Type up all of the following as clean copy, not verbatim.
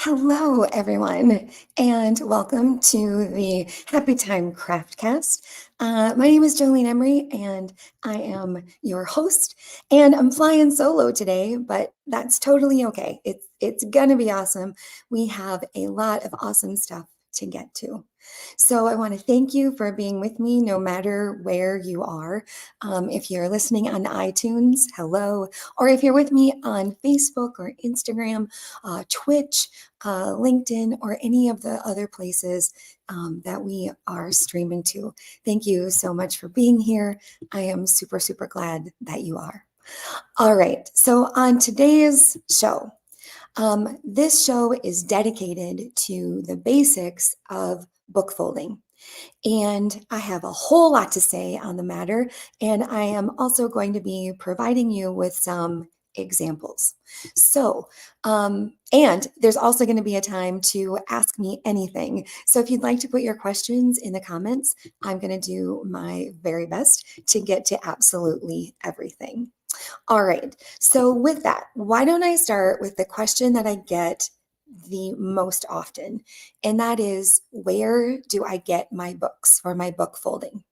Hello, everyone, and welcome to the Happy Time Craftcast. My name is Joleen Emery, and I am your host. And I'm flying solo today, but that's totally okay. It's gonna be awesome. We have a lot of awesome stuff to get to. So I want to thank you for being with me, no matter where you are. If you're listening on iTunes, hello, or if you're with me on Facebook or Instagram, Twitch, LinkedIn, or any of the other places that we are streaming to. Thank you so much for being here. I am super, super glad that you are. All right, so on today's show, this show is dedicated to the basics of book folding. And I have a whole lot to say on the matter. And I am also going to be providing you with some examples. So, and there's also going to be a time to ask me anything. So if you'd like to put your questions in the comments, I'm going to do my very best to get to absolutely everything. All right. So with that, why don't I start with the question that I get the most often? And that is, where do I get my books for my book folding?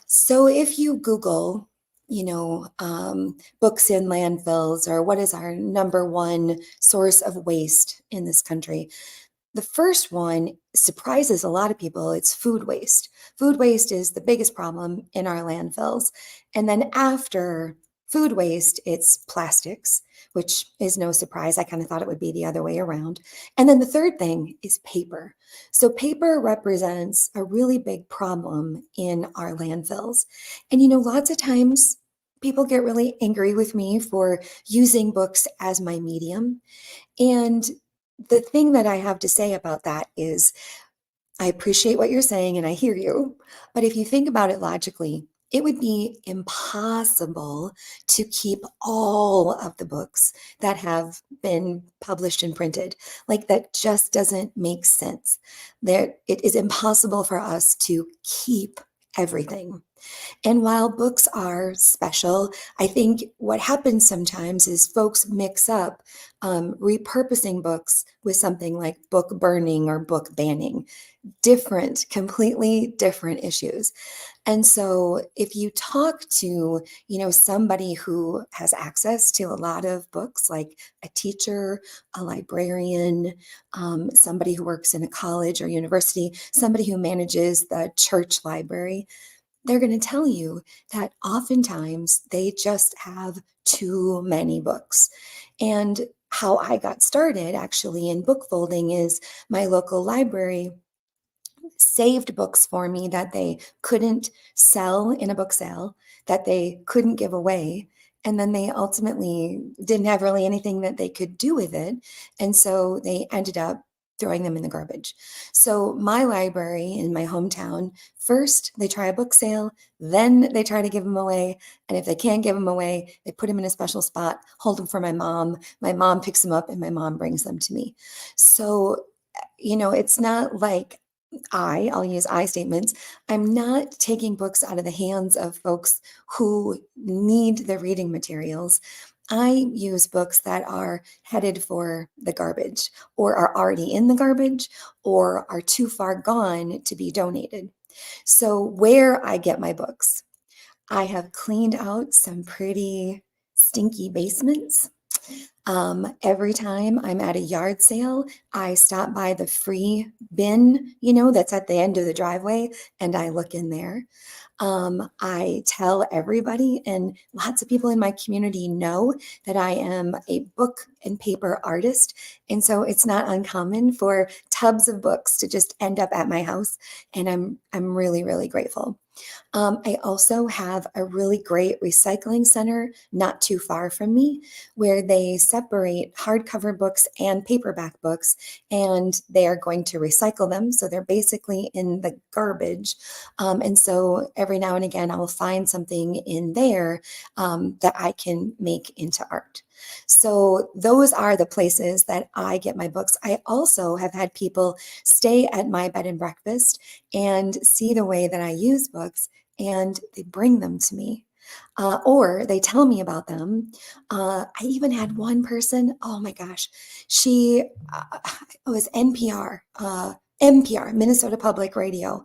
So if you Google, books in landfills, or what is our number one source of waste in this country, the first one surprises a lot of people. It's food waste. Food waste is the biggest problem in our landfills. And then after food waste, it's plastics, which is no surprise. I kind of thought it would be the other way around. And then the third thing is paper. So paper represents a really big problem in our landfills. And lots of times people get really angry with me for using books as my medium. And the thing that I have to say about that is I appreciate what you're saying and I hear you. But if you think about it logically, it would be impossible to keep all of the books that have been published and printed. Like, that just doesn't make sense. It is impossible for us to keep everything. And while books are special, I think what happens sometimes is folks mix up repurposing books with something like book burning or book banning. Completely different issues. And so if you talk to, somebody who has access to a lot of books, like a teacher, a librarian, somebody who works in a college or university, somebody who manages the church library, they're going to tell you that oftentimes they just have too many books. And how I got started actually in book folding is my local library saved books for me that they couldn't sell in a book sale, that they couldn't give away. And then they ultimately didn't have really anything that they could do with it. And so they ended up throwing them in the garbage. So my library in my hometown, first they try a book sale, then they try to give them away. And if they can't give them away, they put them in a special spot, hold them for my mom. My mom picks them up and my mom brings them to me. So, it's not like I'll use I statements. I'm not taking books out of the hands of folks who need the reading materials. I use books that are headed for the garbage, or are already in the garbage, or are too far gone to be donated. So where I get my books, I have cleaned out some pretty stinky basements. Every time I'm at a yard sale, I stop by the free bin, that's at the end of the driveway, and I look in there. I tell everybody, and lots of people in my community know that I am a book and paper artist. And so it's not uncommon for tubs of books to just end up at my house. And I'm really, really grateful. I also have a really great recycling center not too far from me, where they separate hardcover books and paperback books, and they are going to recycle them. So they're basically in the garbage. And so every now and again, I will find something in there that I can make into art. So those are the places that I get my books. I also have had people stay at my bed and breakfast and see the way that I use books, and they bring them to me. or they tell me about them. I even had one person, oh my gosh, she it was NPR, Minnesota Public Radio,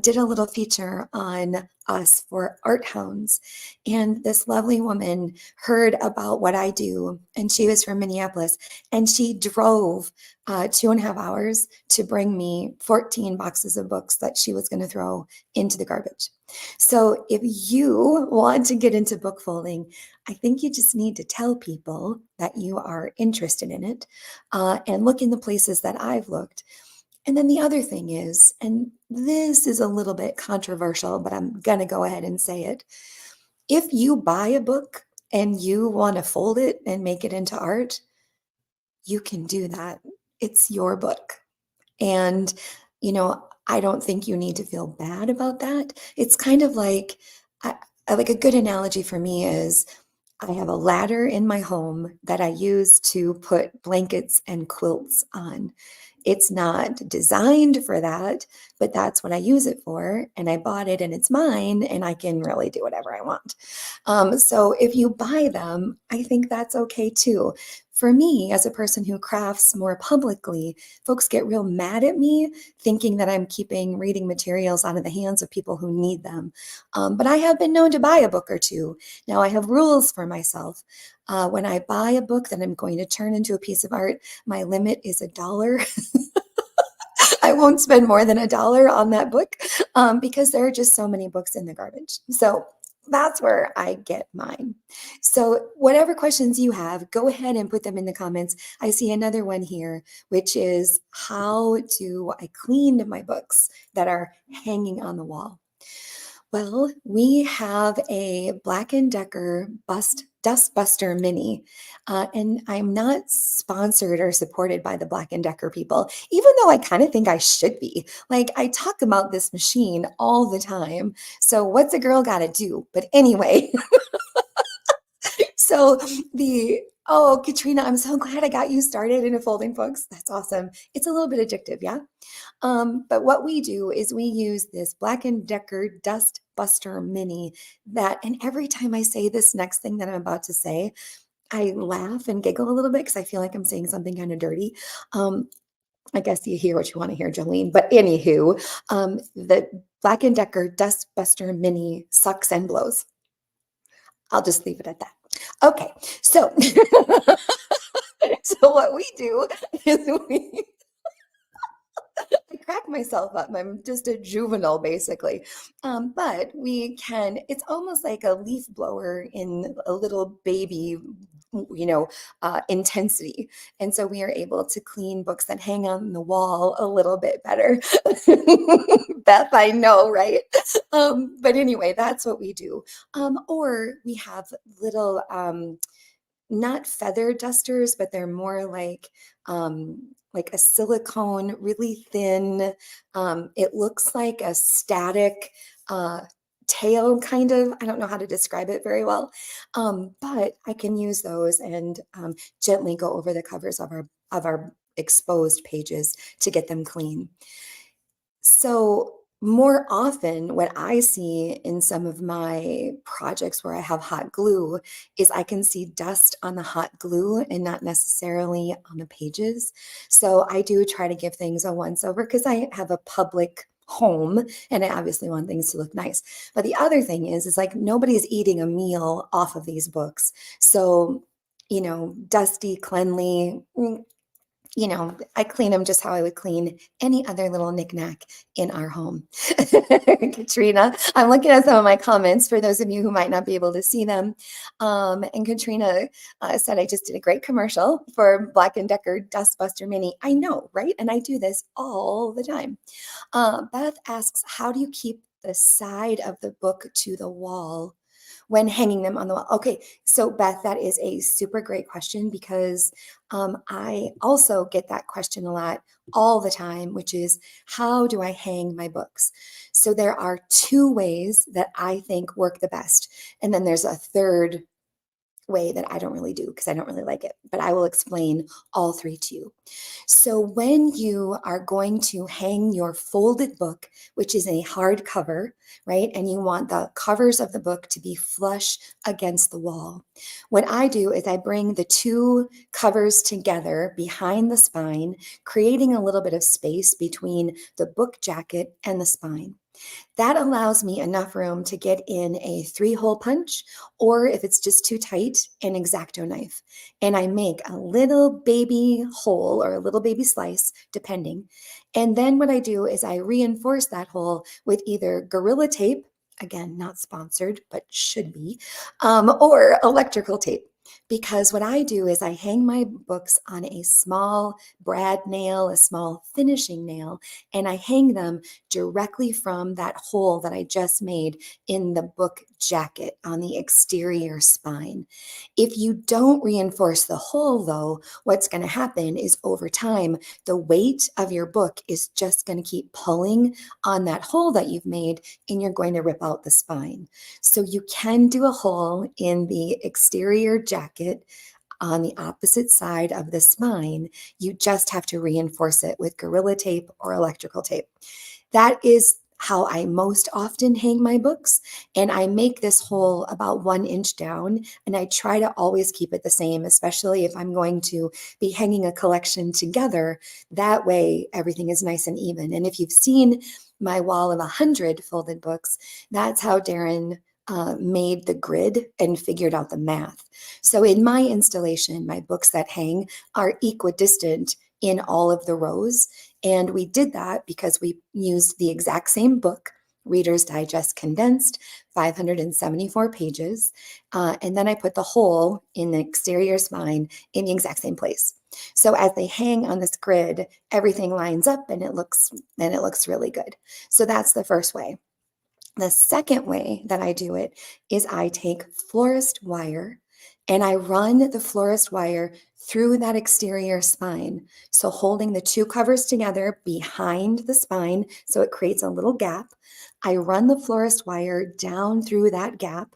did a little feature on us for art hounds. And this lovely woman heard about what I do, and she was from Minneapolis, and she drove 2.5 hours to bring me 14 boxes of books that she was going to throw into the garbage. So if you want to get into book folding, I think you just need to tell people that you are interested in it, and look in the places that I've looked. And then the other thing is, and this is a little bit controversial, but I'm going to go ahead and say it. If you buy a book and you want to fold it and make it into art, you can do that. It's your book. And, I don't think you need to feel bad about that. It's kind of like, like a good analogy for me is I have a ladder in my home that I use to put blankets and quilts on. It's not designed for that, but that's what I use it for. And I bought it and it's mine, and I can really do whatever I want. So if you buy them, I think that's okay too. For me, as a person who crafts more publicly, folks get real mad at me thinking that I'm keeping reading materials out of the hands of people who need them. But I have been known to buy a book or two. Now, I have rules for myself. When I buy a book that I'm going to turn into a piece of art, my limit is $1. I won't spend more than $1 on that book, because there are just so many books in the garbage. So that's where I get mine. So whatever questions you have, go ahead and put them in the comments. I see another one here, which is how do I clean my books that are hanging on the wall? Well, we have a Black & Decker Dust Buster Mini, and I'm not sponsored or supported by the Black & Decker people, even though I kind of think I should be. Like, I talk about this machine all the time, so what's a girl got to do? But anyway, so Katrina, I'm so glad I got you started into folding books. That's awesome. It's a little bit addictive, yeah? But what we do is we use this Black & Decker Dust Buster Mini and every time I say this next thing that I'm about to say, I laugh and giggle a little bit because I feel like I'm saying something kind of dirty. I guess you hear what you want to hear, Joleen. But anywho, the Black & Decker Dust Buster Mini sucks and blows. I'll just leave it at that. Okay, so so what we do is I crack myself up. I'm just a juvenile, basically. But it's almost like a leaf blower in a little baby, intensity. And so we are able to clean books that hang on the wall a little bit better. Beth, I know, right? But anyway, that's what we do. Or we have little, not feather dusters, but they're more like a silicone, really thin. It looks like a static tail, kind of. I don't know how to describe it very well, but I can use those and gently go over the covers of our exposed pages to get them clean. So more often, what I see in some of my projects where I have hot glue is I can see dust on the hot glue and not necessarily on the pages. So I do try to give things a once over because I have a public home and I obviously want things to look nice. But the other thing is like nobody's eating a meal off of these books. So, dusty, cleanly, I clean them just how I would clean any other little knickknack in our home. Katrina, I'm looking at some of my comments for those of you who might not be able to see them. And Katrina said, I just did a great commercial for Black & Decker Dust Buster Mini. I know, right? And I do this all the time. Beth asks, how do you keep the side of the book to the wall when hanging them on the wall? Okay, so Beth, that is a super great question because I also get that question a lot all the time, which is how do I hang my books? So there are two ways that I think work the best. And then there's a third way that I don't really do because I don't really like it, but I will explain all three to you. So when you are going to hang your folded book, which is a hardcover, right? And you want the covers of the book to be flush against the wall. What I do is I bring the two covers together behind the spine, creating a little bit of space between the book jacket and the spine. That allows me enough room to get in a 3-hole punch, or if it's just too tight, an X-Acto knife. And I make a little baby hole or a little baby slice, depending. And then what I do is I reinforce that hole with either Gorilla Tape, again, not sponsored, but should be, or electrical tape. Because what I do is I hang my books on a small brad nail, a small finishing nail, and I hang them directly from that hole that I just made in the book jacket on the exterior spine. If you don't reinforce the hole, though, what's going to happen is over time, the weight of your book is just going to keep pulling on that hole that you've made, and you're going to rip out the spine. So you can do a hole in the exterior jacket on the opposite side of the spine. You just have to reinforce it with Gorilla Tape or electrical tape. That is how I most often hang my books. And I make this hole about 1 inch down, and I try to always keep it the same, especially if I'm going to be hanging a collection together. That way, everything is nice and even. And if you've seen my wall of 100 folded books, that's how Darren made the grid and figured out the math. So in my installation, my books that hang are equidistant in all of the rows. And we did that because we used the exact same book, Reader's Digest condensed, 574 pages. And then I put the hole in the exterior spine in the exact same place. So as they hang on this grid, everything lines up and it looks really good. So that's the first way. The second way that I do it is I take florist wire and I run the florist wire through that exterior spine. So holding the two covers together behind the spine, so it creates a little gap. I run the florist wire down through that gap,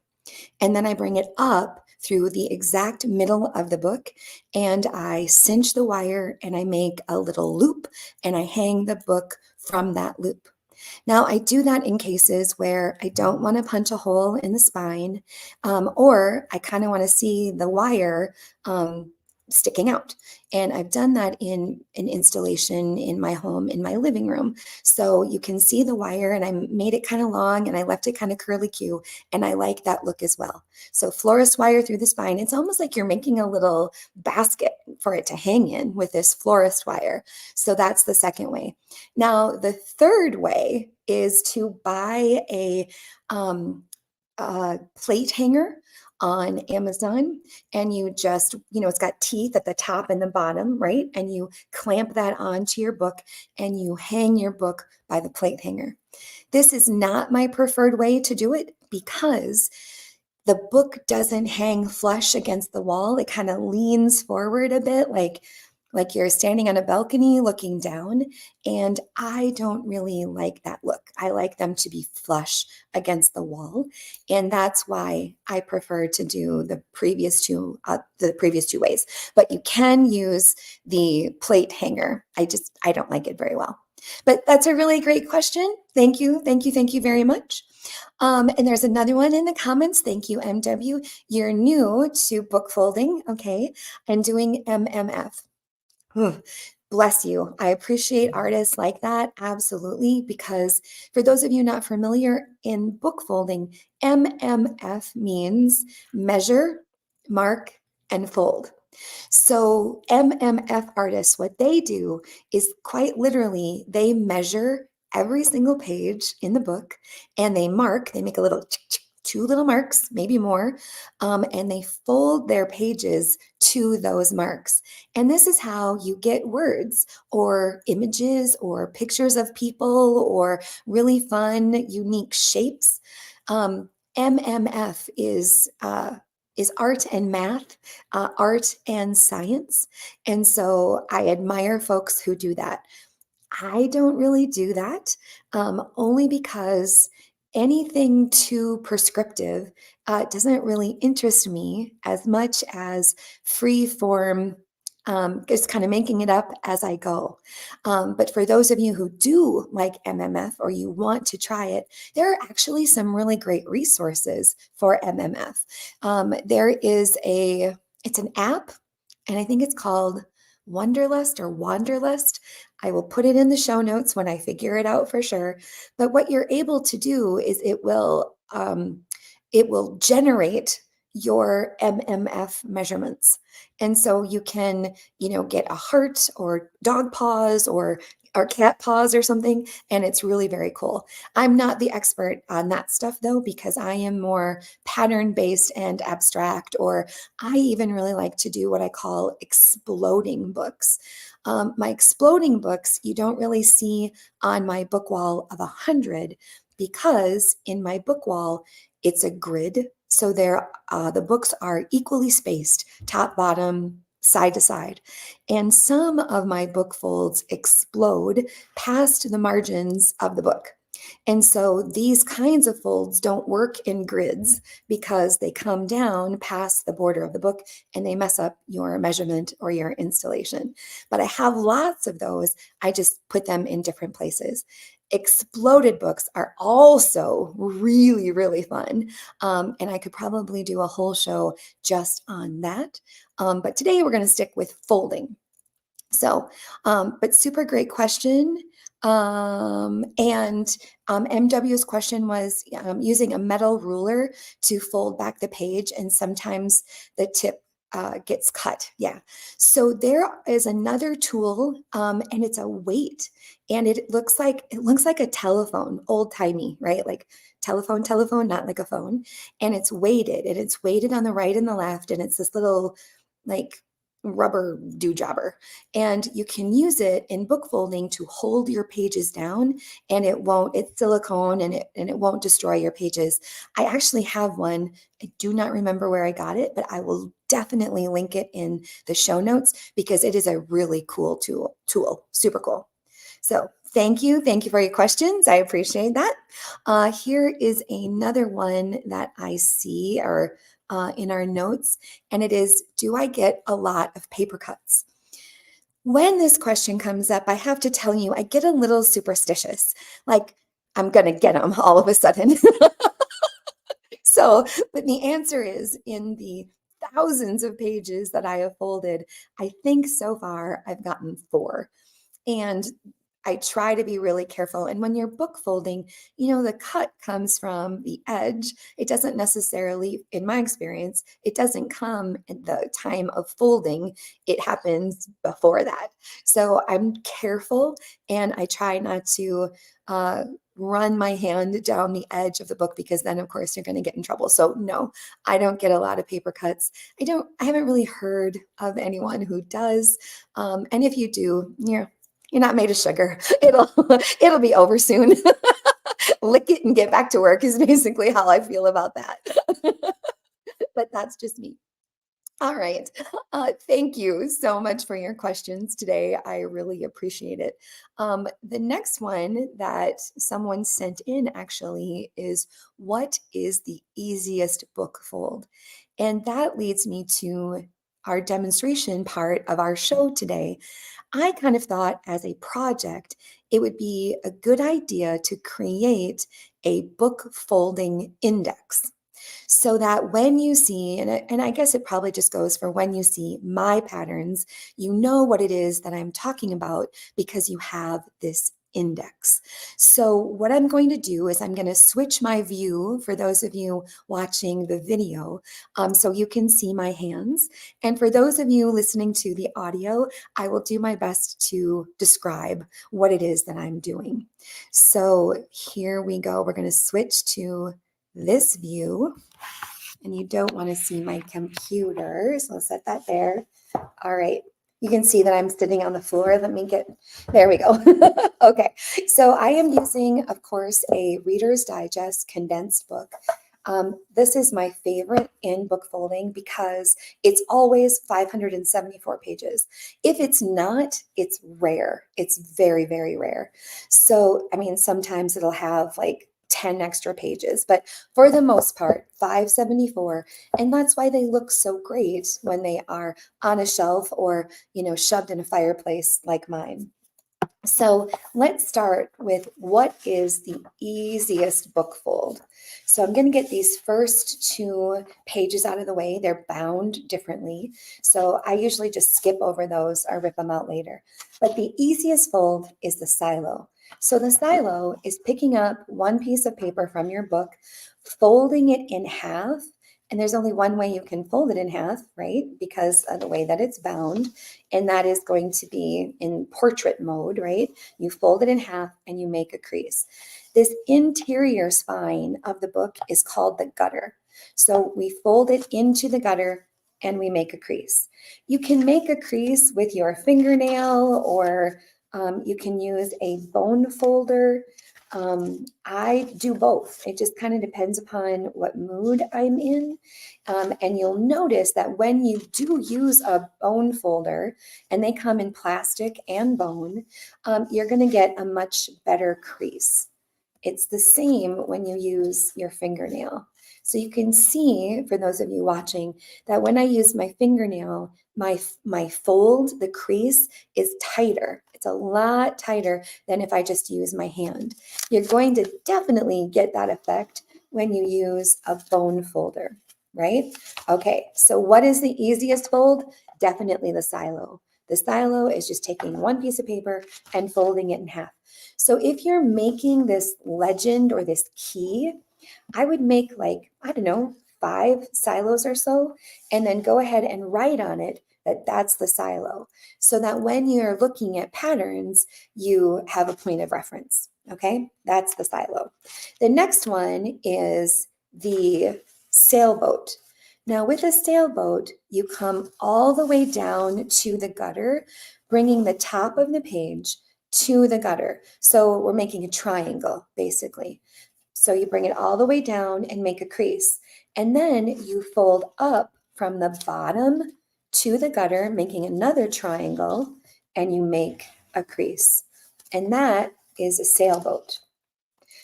and then I bring it up through the exact middle of the book, and I cinch the wire and I make a little loop and I hang the book from that loop. Now, I do that in cases where I don't want to punch a hole in the spine, or I kind of want to see the wire sticking out. And I've done that in an installation in my home, in my living room. So you can see the wire, and I made it kind of long and I left it kind of curly Q, and I like that look as well. So florist wire through the spine, it's almost like you're making a little basket for it to hang in with this florist wire. So that's the second way. Now, the third way is to buy a plate hanger on Amazon, and you just, it's got teeth at the top and the bottom, right? And you clamp that onto your book and you hang your book by the plate hanger. This is not my preferred way to do it because the book doesn't hang flush against the wall. It kind of leans forward a bit, like you're standing on a balcony looking down. And I don't really like that look. I like them to be flush against the wall. And that's why I prefer to do the previous two ways. But you can use the plate hanger. I don't like it very well. But that's a really great question. Thank you. Thank you. Thank you very much. And there's another one in the comments. Thank you, MW. You're new to book folding, okay, and doing MMF. Bless you. I appreciate artists like that, absolutely, because for those of you not familiar in book folding, MMF means measure, mark, and fold. So MMF artists, what they do is quite literally, they measure every single page in the book and they make a little two little marks, maybe more, and they fold their pages to those marks. And this is how you get words or images or pictures of people or really fun, unique shapes. MMF is art and math, art and science. And so I admire folks who do that. I don't really do that, only because anything too prescriptive doesn't really interest me as much as free form, just kind of making it up as I go. But for those of you who do like MMF or you want to try it, there are actually some really great resources for MMF. There is it's an app, and I think it's called Wonderlust or Wanderlust. I will put it in the show notes when I figure it out for sure. But what you're able to do is it will generate your MMF measurements. And so you can, get a heart or dog paws or cat paws or something, and it's really very cool. I'm not the expert on that stuff though, because I am more pattern based and abstract, or I even really like to do what I call exploding books. My exploding books you don't really see on my book wall of 100, because in my book wall it's a grid. So the books are equally spaced, top, bottom, side to side. And some of my book folds explode past the margins of the book. And so these kinds of folds don't work in grids because they come down past the border of the book and they mess up your measurement or your installation. But I have lots of those. I just put them in different places. Exploded books are also really, really fun. And I could probably do a whole show just on that. But today we're going to stick with folding. So, but super great question. And MW's question was using a metal ruler to fold back the page, and sometimes the tip gets cut. Yeah. So there is another tool, and it's a weight, and it looks like a telephone, old timey, right? Like telephone, not like a phone. And it's weighted on the right and the left, and it's this little like rubber doojobber, and you can use it in book folding to hold your pages down, and it's silicone, and it won't destroy your pages. I actually have one. I do not remember where I got it, but I will definitely link it in the show notes because it is a really cool tool, super cool. So thank you for your questions. I appreciate that. Here is another one that I see or in our notes, and it is, do I get a lot of paper cuts? When this question comes up, I have to tell you, I get a little superstitious, like I'm going to get them all of a sudden. So, but the answer is, in the thousands of pages that I have folded, I think so far I've gotten 4. And I try to be really careful. And when you're book folding, the cut comes from the edge. It doesn't necessarily, in my experience, it doesn't come at the time of folding. It happens before that. So I'm careful, and I try not to run my hand down the edge of the book, because then of course you're going to get in trouble. So no, I don't get a lot of paper cuts. I haven't really heard of anyone who does. And if you do, you're not made of sugar. It'll be over soon. Lick it and get back to work is basically how I feel about that. But that's just me. All right. Thank you so much for your questions today. I really appreciate it. The next one that someone sent in actually is, what is the easiest book fold? And that leads me to our demonstration part of our show today. I kind of thought, as a project, it would be a good idea to create a book folding index, so that when you see, and I guess it probably just goes for when you see my patterns, you know what it is that I'm talking about because you have this index. So what I'm going to do is I'm going to switch my view for those of you watching the video, so you can see my hands. And for those of you listening to the audio, I will do my best to describe what it is that I'm doing. So here we go. We're going to switch to this view, and you don't want to see my computer, so I'll set that there. All right, you can see that I'm sitting on the floor. There we go. Okay, so I am using, of course, a Reader's Digest condensed book. This is my favorite in book folding because it's always 574 pages. If it's not, it's rare. It's very, very rare. So, I mean, sometimes it'll have like 10 extra pages, but for the most part, $5.74. And that's why they look so great when they are on a shelf or, shoved in a fireplace like mine. So let's start with what is the easiest book fold. So I'm going to get these first 2 pages out of the way. They're bound differently. So I usually just skip over those or rip them out later. But the easiest fold is the silo. So the silo is picking up one piece of paper from your book, folding it in half. And there's only one way you can fold it in half, right? Because of the way that it's bound. And that is going to be in portrait mode, right? You fold it in half and you make a crease. This interior spine of the book is called the gutter. So we fold it into the gutter and we make a crease. You can make a crease with your fingernail, or you can use a bone folder. I do both. It just kind of depends upon what mood I'm in. And you'll notice that when you do use a bone folder, and they come in plastic and bone, you're going to get a much better crease. It's the same when you use your fingernail. So you can see, for those of you watching, that when I use my fingernail, my fold, the crease, is tighter. It's a lot tighter than if I just use my hand. You're going to definitely get that effect when you use a bone folder, right? Okay, so what is the easiest fold? Definitely the silo. The silo is just taking one piece of paper and folding it in half. So if you're making this legend or this key, I would make, like, I don't know, 5 silos or so, and then go ahead and write on it that that's the silo, so that when you're looking at patterns, you have a point of reference. Okay, that's the silo. The next one is the sailboat. Now with a sailboat, you come all the way down to the gutter, bringing the top of the page to the gutter. So we're making a triangle, basically. So you bring it all the way down and make a crease. And then you fold up from the bottom to the gutter, making another triangle, and you make a crease. And that is a sailboat.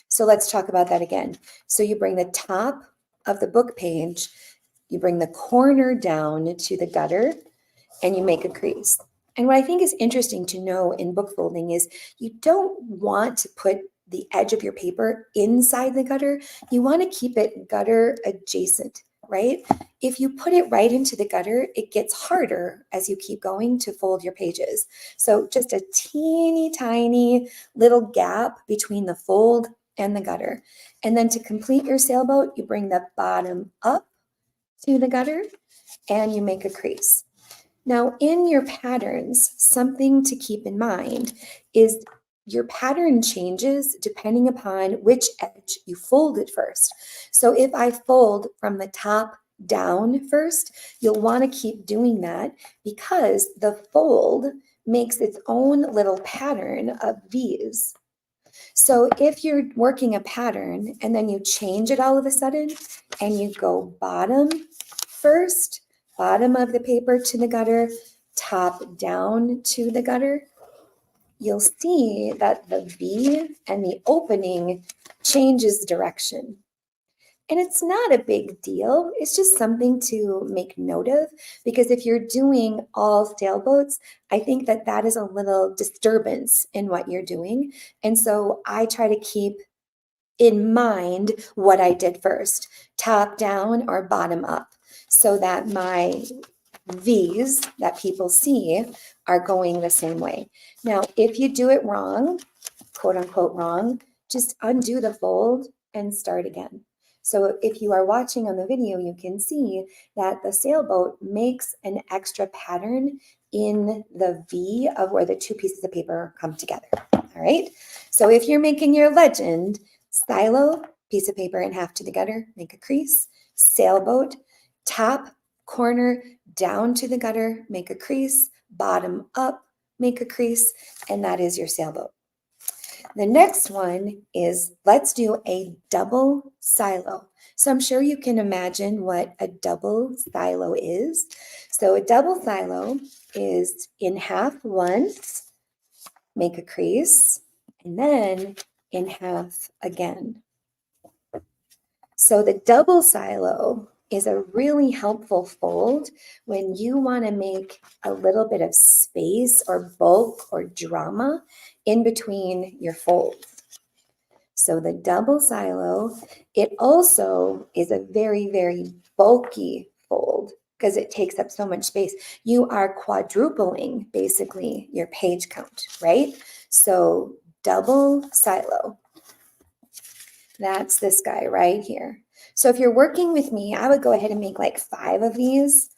So let's talk about that again. So you bring the top of the book page, you bring the corner down to the gutter, and you make a crease. And what I think is interesting to know in book folding is you don't want to put the edge of your paper inside the gutter. You want to keep it gutter adjacent, right? If you put it right into the gutter, it gets harder as you keep going to fold your pages. So just a teeny tiny little gap between the fold and the gutter. And then to complete your sailboat, you bring the bottom up to the gutter and you make a crease. Now, in your patterns, something to keep in mind is your pattern changes depending upon which edge you folded first. So if I fold from the top down first, you'll want to keep doing that because the fold makes its own little pattern of V's. So if you're working a pattern and then you change it all of a sudden and you go bottom first, bottom of the paper to the gutter, top down to the gutter, you'll see that the V and the opening changes direction. And it's not a big deal. It's just something to make note of, because if you're doing all sailboats, I think that that is a little disturbance in what you're doing. And so I try to keep in mind what I did first, top down or bottom up, so that my V's that people see are going the same way. Now, if you do it wrong, quote unquote wrong, just undo the fold and start again. So if you are watching on the video, you can see that the sailboat makes an extra pattern in the V of where the 2 pieces of paper come together. All right. So if you're making your legend, silo, piece of paper in half to the gutter, make a crease, sailboat, top, corner, down to the gutter, make a crease, bottom up, make a crease, and that is your sailboat. The next one is, let's do a double silo. So I'm sure you can imagine what a double silo is. So a double silo is in half once, make a crease, and then in half again. So the double silo is a really helpful fold when you want to make a little bit of space or bulk or drama in between your folds. So the double silo, it also is a very, very bulky fold because it takes up so much space. You are quadrupling basically your page count, right? So double silo, that's this guy right here. So if you're working with me, I would go ahead and make like 5 of these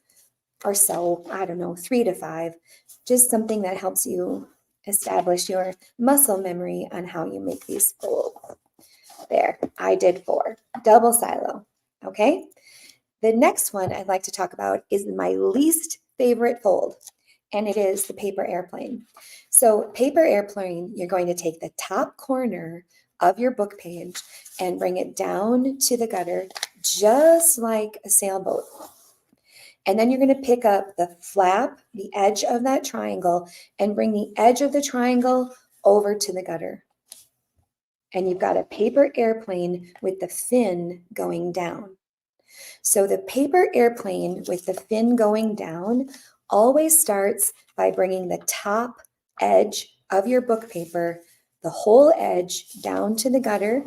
or so, I don't know, 3 to 5, just something that helps you establish your muscle memory on how you make these folds. There, I did 4, double silo, okay? The next one I'd like to talk about is my least favorite fold, and it is the paper airplane. So paper airplane, you're going to take the top corner of your book page and bring it down to the gutter, just like a sailboat. And then you're going to pick up the flap, the edge of that triangle, and bring the edge of the triangle over to the gutter. And you've got a paper airplane with the fin going down. So the paper airplane with the fin going down always starts by bringing the top edge of your book paper, the whole edge down to the gutter,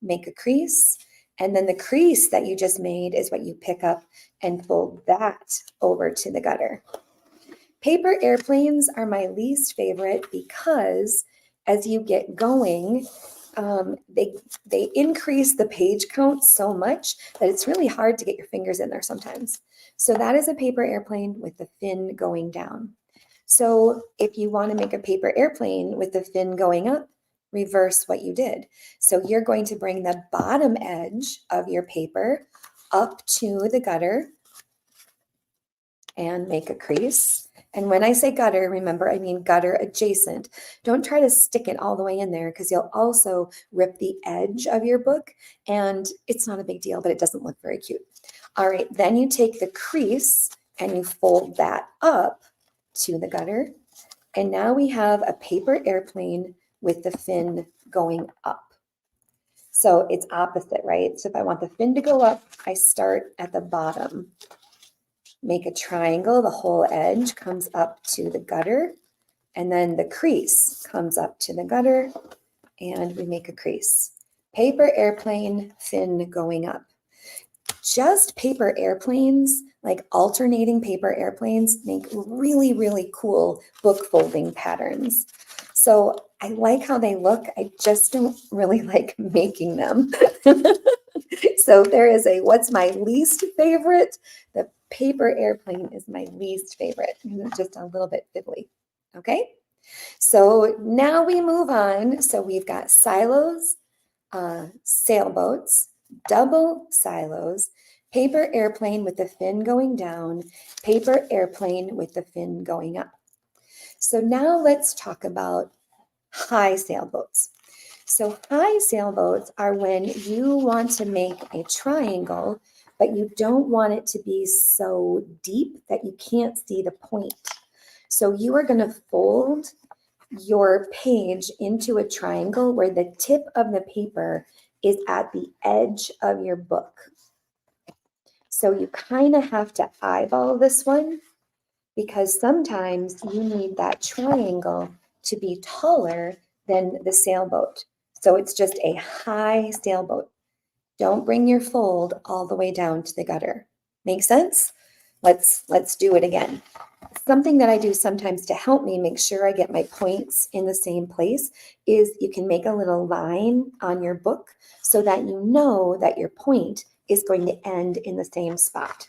make a crease, and then the crease that you just made is what you pick up and fold that over to the gutter. Paper airplanes are my least favorite because as you get going, they increase the page count so much that it's really hard to get your fingers in there sometimes. So that is a paper airplane with the fin going down. So if you want to make a paper airplane with the fin going up, reverse what you did. So you're going to bring the bottom edge of your paper up to the gutter and make a crease. And when I say gutter, remember, I mean gutter adjacent. Don't try to stick it all the way in there because you'll also rip the edge of your book, and it's not a big deal, but it doesn't look very cute. All right, then you take the crease and you fold that up to the gutter. And now we have a paper airplane with the fin going up. So it's opposite, right? So if I want the fin to go up, I start at the bottom. Make a triangle, the whole edge comes up to the gutter, and then the crease comes up to the gutter, and we make a crease. Paper airplane, fin going up. Just paper airplanes, like alternating paper airplanes, make really, really cool book folding patterns. So I like how they look. I just don't really like making them. So there is a, what's my least favorite? The paper airplane is my least favorite. It's just a little bit fiddly. Okay. So now we move on. So we've got silos, sailboats, double silos, paper airplane with the fin going down, paper airplane with the fin going up. So now let's talk about high sailboats. So high sailboats are when you want to make a triangle, but you don't want it to be so deep that you can't see the point. So you are going to fold your page into a triangle where the tip of the paper is at the edge of your book. So you kind of have to eyeball this one because sometimes you need that triangle to be taller than the sailboat. So it's just a high sailboat. Don't bring your fold all the way down to the gutter. Make sense? Let's do it again. Something that I do sometimes to help me make sure I get my points in the same place is you can make a little line on your book so that you know that your point is going to end in the same spot.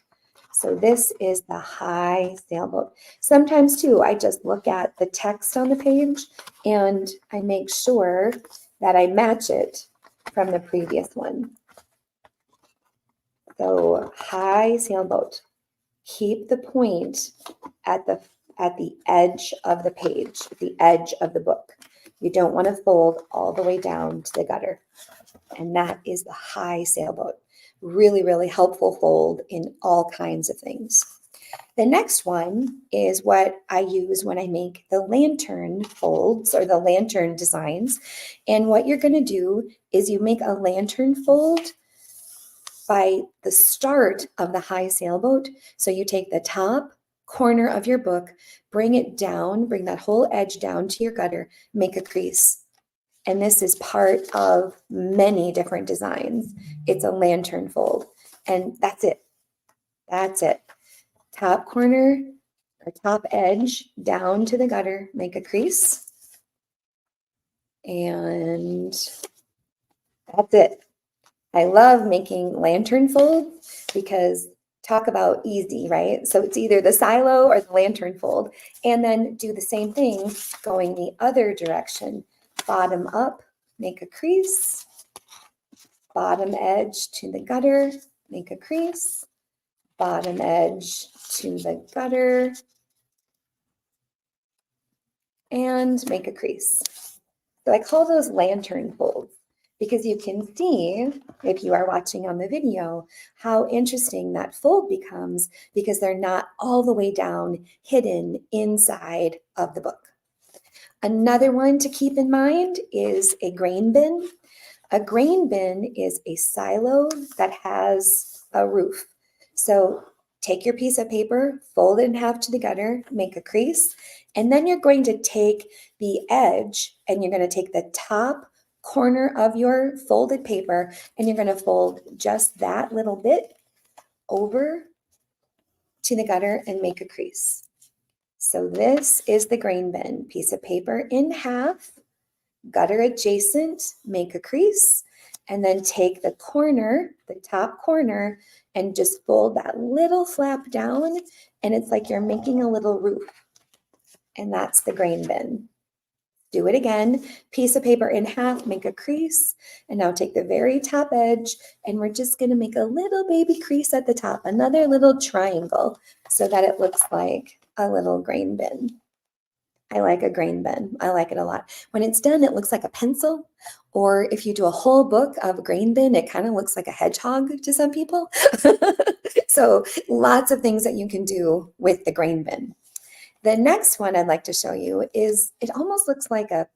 So this is the high sailboat. Sometimes too, I just look at the text on the page and I make sure that I match it from the previous one. So high sailboat. Keep the point at the edge of the page, the edge of the book. You don't want to fold all the way down to the gutter. And that is the high sailboat. Really, really helpful fold in all kinds of things. The next one is what I use when I make the lantern folds or the lantern designs. And what you're going to do is you make a lantern fold by the start of the high sailboat. So you take the top corner of your book, bring it down, bring that whole edge down to your gutter, make a crease. And this is part of many different designs. It's a lantern fold, and that's it. That's it. Top corner or top edge down to the gutter, make a crease. And that's it. I love making lantern folds because talk about easy, right? So it's either the silo or the lantern fold. And then do the same thing going the other direction. Bottom up, make a crease. Bottom edge to the gutter, make a crease. Bottom edge to the gutter, and make a crease. So I call those lantern folds because you can see, if you are watching on the video, how interesting that fold becomes because they're not all the way down hidden inside of the book. Another one to keep in mind is a grain bin. A grain bin is a silo that has a roof. So take your piece of paper, fold it in half to the gutter, make a crease, and then you're going to take the edge and you're going to take the top corner of your folded paper and you're going to fold just that little bit over to the gutter and make a crease. So this is the grain bin, piece of paper in half, gutter adjacent, make a crease, and then take the corner, the top corner, and just fold that little flap down, and it's like you're making a little roof. And that's the grain bin. Do it again, piece of paper in half, make a crease, and now take the very top edge, and we're just gonna make a little baby crease at the top, another little triangle, so that it looks like a little grain bin. I like a grain bin. I like it a lot. When it's done, it looks like a pencil, or if you do a whole book of a grain bin, it kind of looks like a hedgehog to some people. So lots of things that you can do with the grain bin. The next one I'd like to show you is, it almost looks like a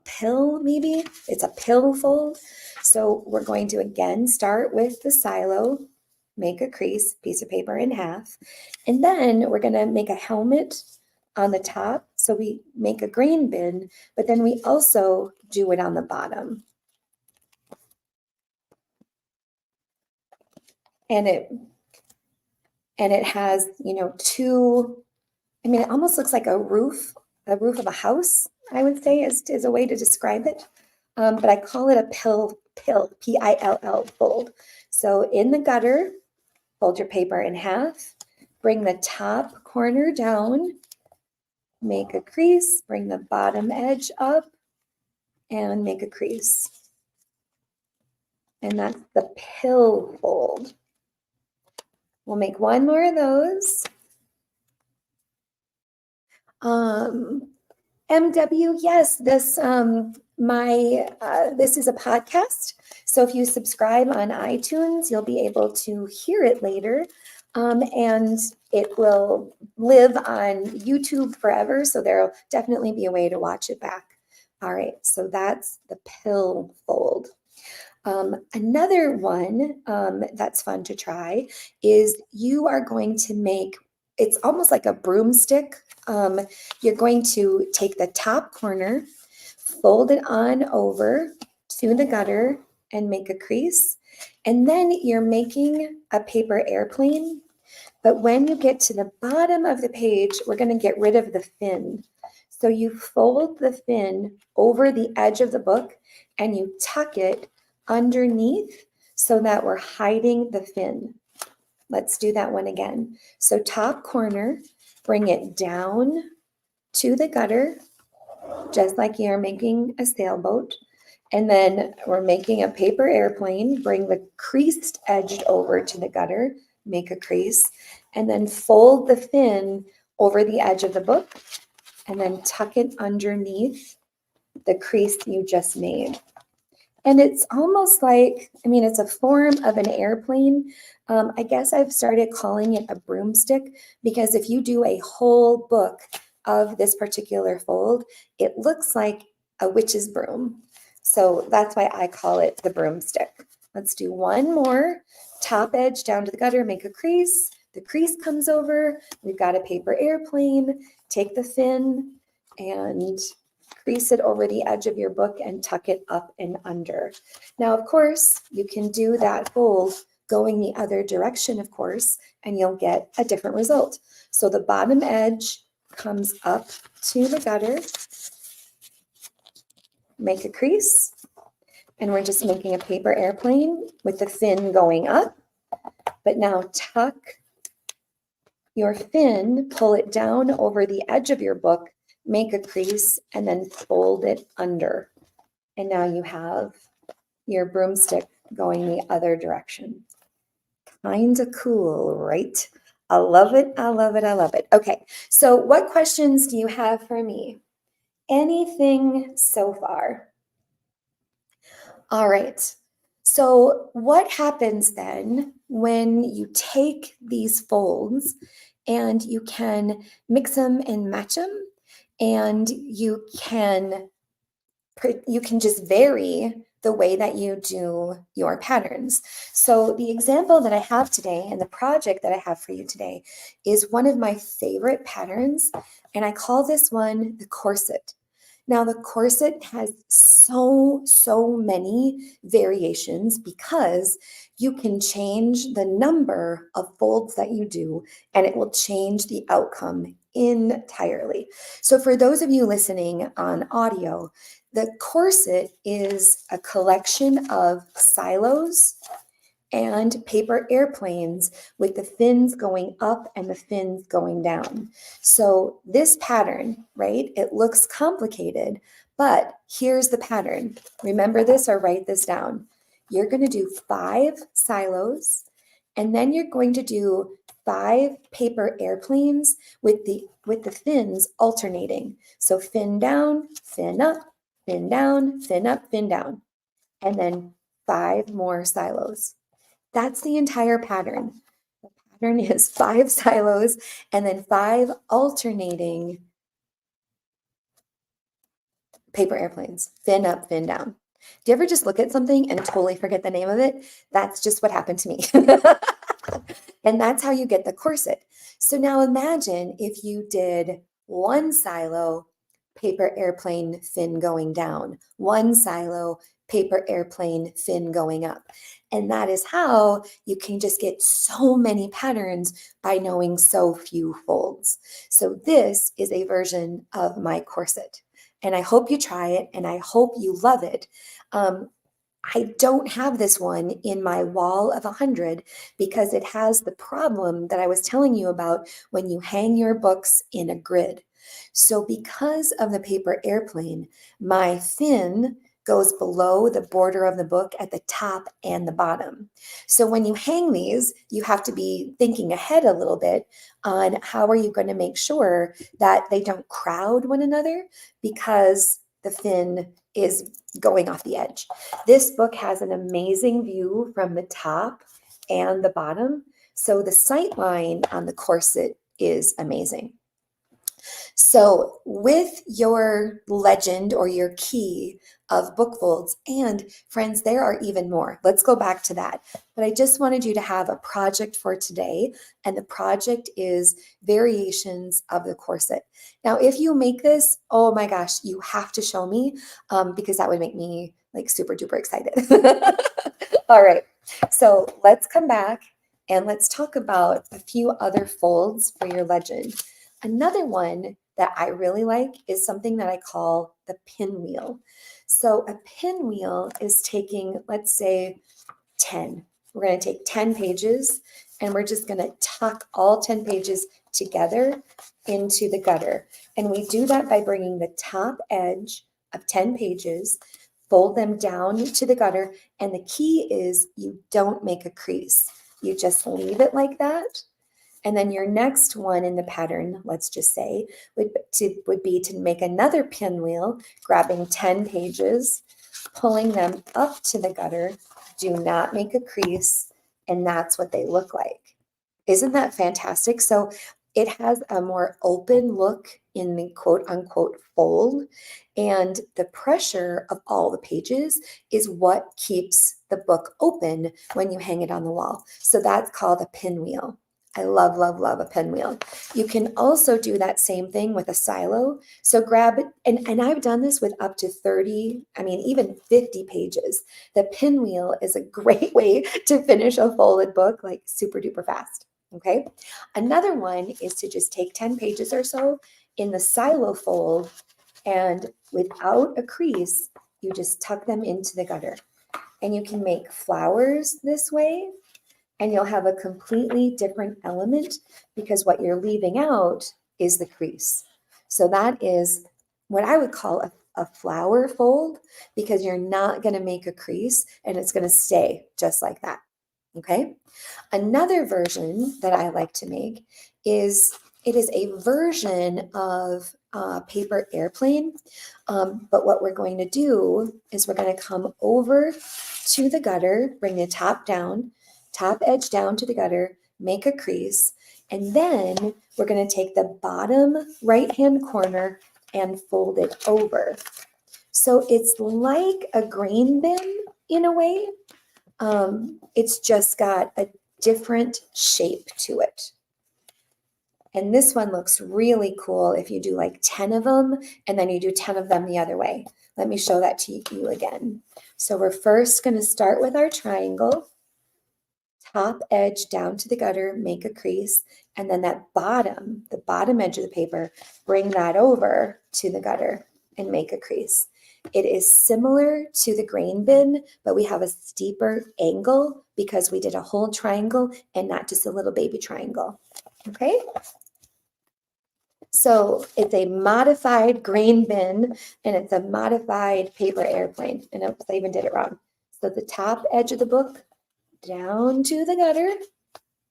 pill, maybe. It's a pill fold. So we're going to again start with the silo, make a crease, piece of paper in half, and then we're going to make a helmet on the top. So we make a grain bin, but then we also do it on the bottom. And it has, you know, two, I mean, it almost looks like a roof of a house, I would say is a way to describe it. But I call it a pill, P-I-L-L fold. So in the gutter, fold your paper in half, bring the top corner down, make a crease, bring the bottom edge up, and make a crease. And that's the pill fold. We'll make one more of those. MW, yes, this this is a podcast. So if you subscribe on iTunes, you'll be able to hear it later. And it will live on YouTube forever. So there'll definitely be a way to watch it back. All right, so that's the pill fold. Another one that's fun to try is you are going to make, it's almost like a broomstick. You're going to take the top corner, fold it on over to the gutter and make a crease. And then you're making a paper airplane. But when you get to the bottom of the page, we're going to get rid of the fin. So you fold the fin over the edge of the book and you tuck it underneath so that we're hiding the fin. Let's do that one again. So top corner, bring it down to the gutter, just like you're making a sailboat. And then we're making a paper airplane, bring the creased edge over to the gutter, make a crease, and then fold the fin over the edge of the book, and then tuck it underneath the crease you just made. And it's almost like, I mean, it's a form of an airplane. I guess I've started calling it a broomstick because if you do a whole book of this particular fold, it looks like a witch's broom. So that's why I call it the broomstick. Let's do one more. Top edge down to the gutter, make a crease. The crease comes over. We've got a paper airplane. Take the fin and crease it over the edge of your book and tuck it up and under. Now, of course, you can do that fold going the other direction, of course, and you'll get a different result. So the bottom edge comes up to the gutter, make a crease, and we're just making a paper airplane with the fin going up. But now tuck your fin, pull it down over the edge of your book, make a crease, and then fold it under. And now you have your broomstick going the other direction. Kind of cool, right? I love it. I love it. I love it. Okay, so what questions do you have for me? Anything so far? All right. So what happens then when you take these folds and you can mix them and match them, and you can just vary the way that you do your patterns. So the example that I have today and the project that I have for you today is one of my favorite patterns, and I call this one the corset. Now, the corset has so many variations because you can change the number of folds that you do, and it will change the outcome entirely. So for those of you listening on audio, the corset is a collection of silos and paper airplanes with the fins going up and the fins going down. So this pattern, right, it looks complicated, but here's the pattern. Remember this or write this down. You're going to do 5 silos, and then you're going to do 5 paper airplanes with the fins alternating. So fin down, fin up, fin down, fin up, fin down, and then 5 more silos. That's the entire pattern. The pattern is 5 silos and then 5 alternating paper airplanes, fin up, fin down. Do you ever just look at something and totally forget the name of it? That's just what happened to me. And that's how you get the corset. So now imagine if you did 1 silo, paper airplane, fin going down, 1 silo, paper airplane, fin going up. And that is how you can just get so many patterns by knowing so few folds. So this is a version of my corset. And I hope you try it, and I hope you love it. I don't have this one in my wall of 100 because it has the problem that I was telling you about when you hang your books in a grid. So because of the paper airplane, my fin goes below the border of the book at the top and the bottom. So when you hang these, you have to be thinking ahead a little bit on how are you going to make sure that they don't crowd one another because the fin is going off the edge. This book has an amazing view from the top and the bottom. So the sight line on the corset is amazing. So with your legend or your key of book folds, and friends, there are even more. Let's go back to that. But I just wanted you to have a project for today, and the project is variations of the corset. Now, if you make this, oh my gosh, you have to show me because that would make me like super duper excited. All right, so let's come back and let's talk about a few other folds for your legend. Another one that I really like is something that I call the pinwheel. So a pinwheel is taking, let's say, 10. We're going to take 10 pages and we're just going to tuck all 10 pages together into the gutter. And we do that by bringing the top edge of 10 pages, fold them down to the gutter, and the key is you don't make a crease. You just leave it like that. And then your next one in the pattern, let's just say, would be to make another pinwheel, grabbing 10 pages, pulling them up to the gutter. Do not make a crease, and that's what they look like. Isn't that fantastic? So It has a more open look in the quote unquote fold, and the pressure of all the pages is what keeps the book open when you hang it on the wall. So that's called a pinwheel. I love, love, love a pinwheel. You can also do that same thing with a silo. So grab it, and I've done this with up to 30, I mean, even 50 pages. The pinwheel is a great way to finish a folded book like super duper fast. Okay. Another one is to just take 10 pages or so in the silo fold, and without a crease, you just tuck them into the gutter. And you can make flowers this way, and you'll have a completely different element because what you're leaving out is the crease. So that is what I would call a flower fold, because you're not going to make a crease and it's going to stay just like that. Okay. Another version that I like to make is, it is a version of paper airplane. But what we're going to do is we're going to come over to the gutter, bring the top down, top edge down to the gutter, make a crease, and then we're going to take the bottom right-hand corner and fold it over. So it's like a grain bin in a way. It's just got a different shape to it. And this one looks really cool if you do like 10 of them and then you do 10 of them the other way. Let me show that to you again. So we're first going to start with our triangle, top edge down to the gutter, make a crease, and then that bottom, the bottom edge of the paper, bring that over to the gutter and make a crease. It is similar to the grain bin, but we have a steeper angle because we did a whole triangle and not just a little baby triangle. Okay. So it's a modified grain bin and it's a modified paper airplane. And oops, I even did it wrong. So the top edge of the book down to the gutter,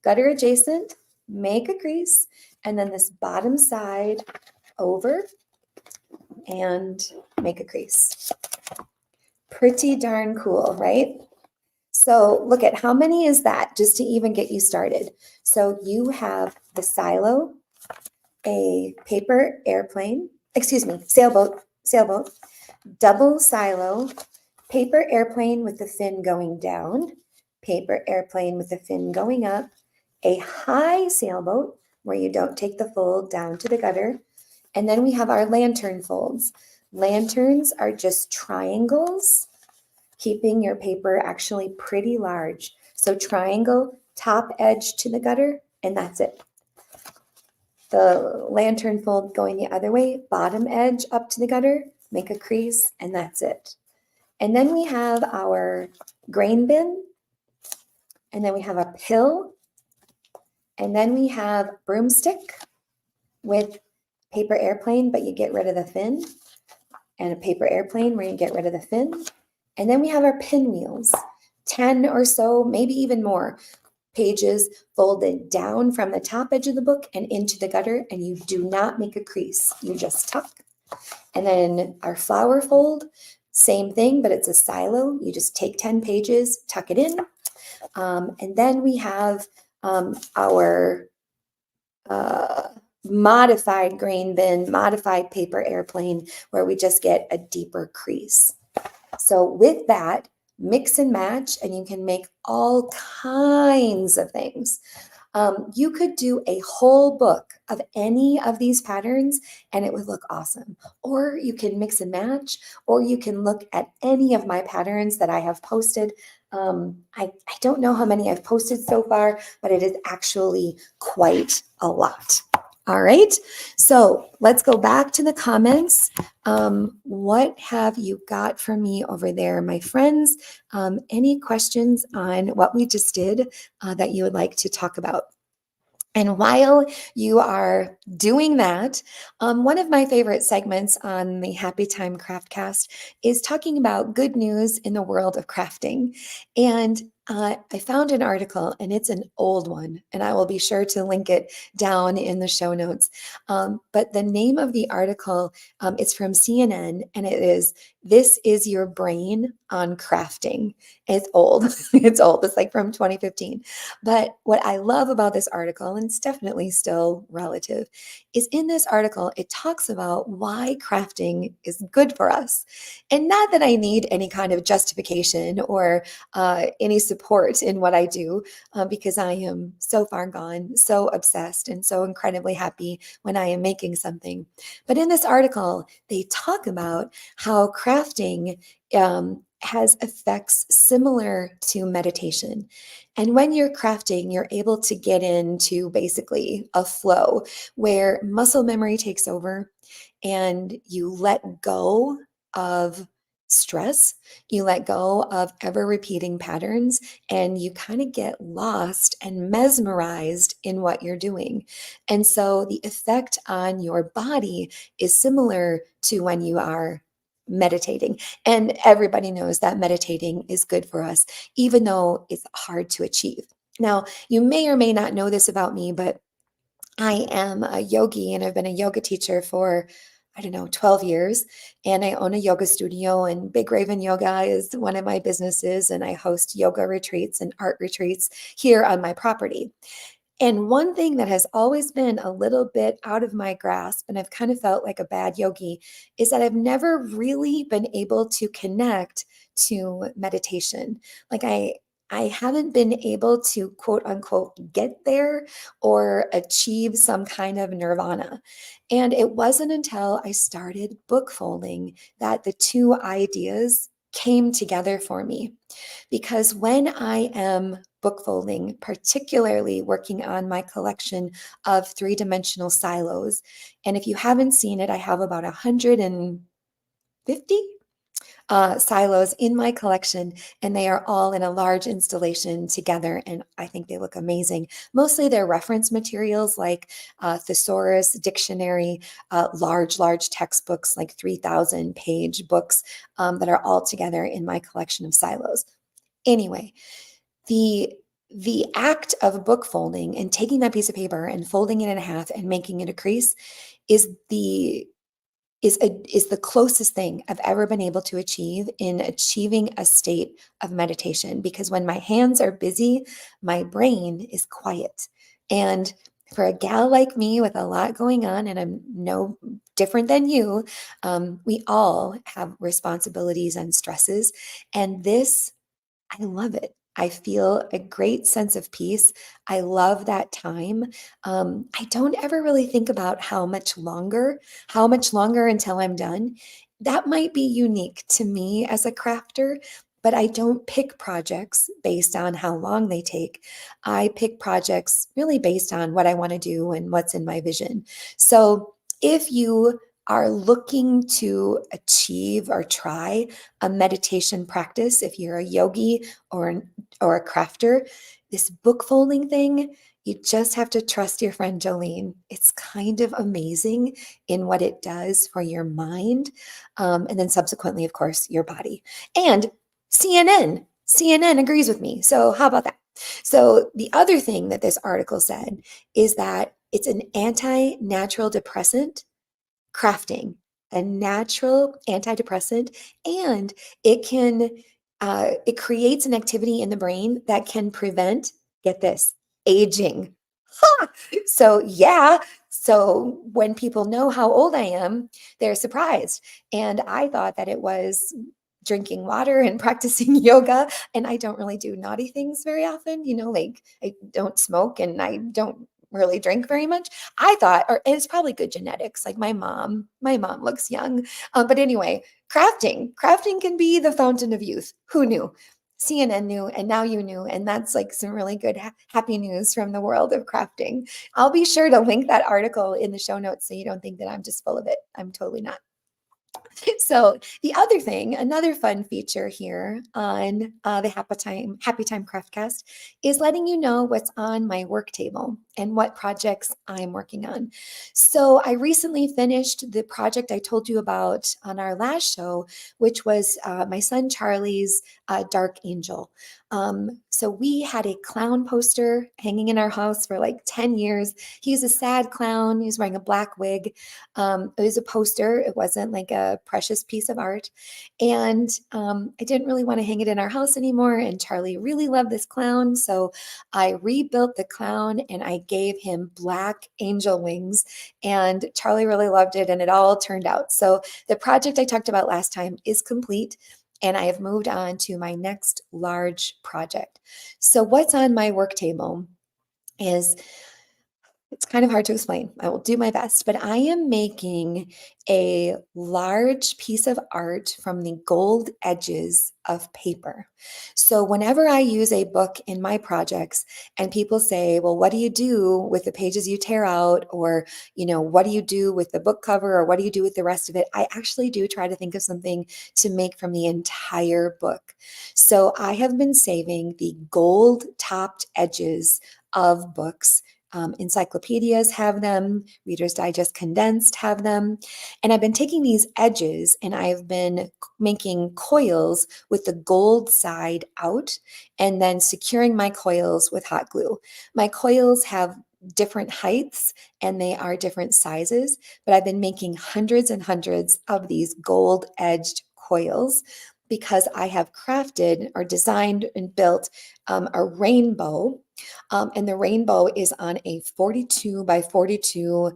gutter adjacent, make a crease, and then this bottom side over and make a crease. Pretty darn cool, right? So look at how many is that just to even get you started. So you have the silo, a paper airplane, sailboat, double silo, paper airplane with the fin going down, paper airplane with the fin going up, a high sailboat where you don't take the fold down to the gutter, and then we have our lantern folds. Lanterns are just triangles, keeping your paper actually pretty large. So triangle, top edge to the gutter, and that's it. The lantern fold going the other way, bottom edge up to the gutter, make a crease, and that's it. And then we have our grain bin, and then we have a pill, and then we have broomstick with paper airplane, but you get rid of the fin, and a paper airplane where you get rid of the fin. And then we have our pinwheels, 10 or so, maybe even more pages folded down from the top edge of the book and into the gutter, and you do not make a crease, you just tuck. And then our flower fold, same thing, but it's a silo. You just take 10 pages, tuck it in. And then we have our modified grain bin, modified paper airplane, where we just get a deeper crease. So with that, mix and match, and you can make all kinds of things. You could do a whole book of any of these patterns and it would look awesome. Or you can mix and match, or you can look at any of my patterns that I have posted. I don't know how many I've posted so far, but it is actually quite a lot. All right, so let's go back to the comments. What have you got for me over there, my friends? Any questions on what we just did that you would like to talk about? And while you are doing that, one of my favorite segments on the Happy Time Craftcast is talking about good news in the world of crafting. And I found an article and it's an old one, and I will be sure to link it down in the show notes. But the name of the article, it's from CNN, and it is "This is Your Brain on Crafting." It's old. It's old. It's like from 2015. But what I love about this article, and it's definitely still relative, is in this article, it talks about why crafting is good for us. And not that I need any kind of justification or any support in what I do, because I am so far gone, so obsessed, and so incredibly happy when I am making something. But in this article, they talk about how crafting has effects similar to meditation. And when you're crafting, you're able to get into basically a flow where muscle memory takes over and you let go of stress, you let go of ever repeating patterns, and you kind of get lost and mesmerized in what you're doing. And so the effect on your body is similar to when you are meditating. And everybody knows that meditating is good for us, even though it's hard to achieve. Now, you may or may not know this about me, but I am a yogi and I've been a yoga teacher for, I don't know, 12 years. And I own a yoga studio, and Big Raven Yoga is one of my businesses. And I host yoga retreats and art retreats here on my property. And one thing that has always been a little bit out of my grasp, and I've kind of felt like a bad yogi, is that I've never really been able to connect to meditation. Like I haven't been able to quote unquote get there or achieve some kind of nirvana. And it wasn't until I started book folding that the two ideas came together for me. Because when I am book folding, particularly working on my collection of three-dimensional silos, and if you haven't seen it, I have about 150 silos in my collection, and they are all in a large installation together, and I think they look amazing. Mostly they're reference materials like thesaurus, dictionary, large textbooks, like 3,000 page books that are all together in my collection of silos. Anyway, the act of book folding and taking that piece of paper and folding it in half and making it a crease is the closest thing I've ever been able to achieve in achieving a state of meditation. Because when my hands are busy, my brain is quiet. And for a gal like me with a lot going on, and I'm no different than you, we all have responsibilities and stresses. And this, I love it. I feel a great sense of peace. I love that time. I don't ever really think about how much longer until I'm done. That might be unique to me as a crafter, but I don't pick projects based on how long they take. I pick projects really based on what I want to do and what's in my vision. So if you are looking to achieve or try a meditation practice, if you're a yogi or a crafter, this book folding thing, you just have to trust your friend Joleen. It's kind of amazing in what it does for your mind, and then subsequently, of course, your body. And CNN agrees with me. So how about that? So the other thing that this article said is that it's an anti-natural depressant, crafting, a natural antidepressant, and it creates an activity in the brain that can prevent, get this, aging. Ha! So yeah, so when people know how old I am, they're surprised. And I thought that it was drinking water and practicing yoga, and I don't really do naughty things very often, like I don't smoke and I don't really drink very much. I thought, or it's probably good genetics. Like my mom looks young. But anyway, crafting can be the fountain of youth. Who knew? CNN knew, and now you knew. And that's like some really good, happy news from the world of crafting. I'll be sure to link that article in the show notes so you don't think that I'm just full of it. I'm totally not. So the other thing, another fun feature here on the Happy Time Craftcast is letting you know what's on my work table. and what projects I'm working on. So I recently finished the project I told you about on our last show, which was my son Charlie's Dark Angel. So we had a clown poster hanging in our house for like 10 years. He's a sad clown. He's wearing a black wig. It was a poster. It wasn't like a precious piece of art. And I didn't really want to hang it in our house anymore. And Charlie really loved this clown. So I rebuilt the clown and I gave him black angel wings. And Charlie really loved it and it all turned out. So the project I talked about last time is complete. And I have moved on to my next large project. So, what's on my work table is it's kind of hard to explain. I will do my best, but I am making a large piece of art from the gold edges of paper. So whenever I use a book in my projects and people say, well, what do you do with the pages you tear out? Or, what do you do with the book cover? Or what do you do with the rest of it? I actually do try to think of something to make from the entire book. So I have been saving the gold topped edges of books. Encyclopedias have them, Reader's Digest Condensed have them. And I've been taking these edges and I've been making coils with the gold side out and then securing my coils with hot glue. My coils have different heights and they are different sizes, but I've been making hundreds and hundreds of these gold edged coils because I have crafted or designed and built a rainbow. And the rainbow is on a 42 by 42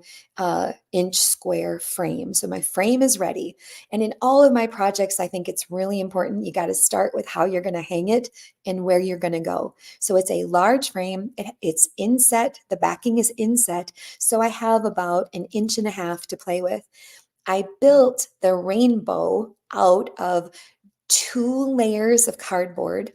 inch square frame. So my frame is ready. And in all of my projects, I think it's really important. You got to start with how you're going to hang it and where you're going to go. So it's a large frame. It's inset. The backing is inset. So I have about 1.5 inches to play with. I built the rainbow out of 2 layers of cardboard,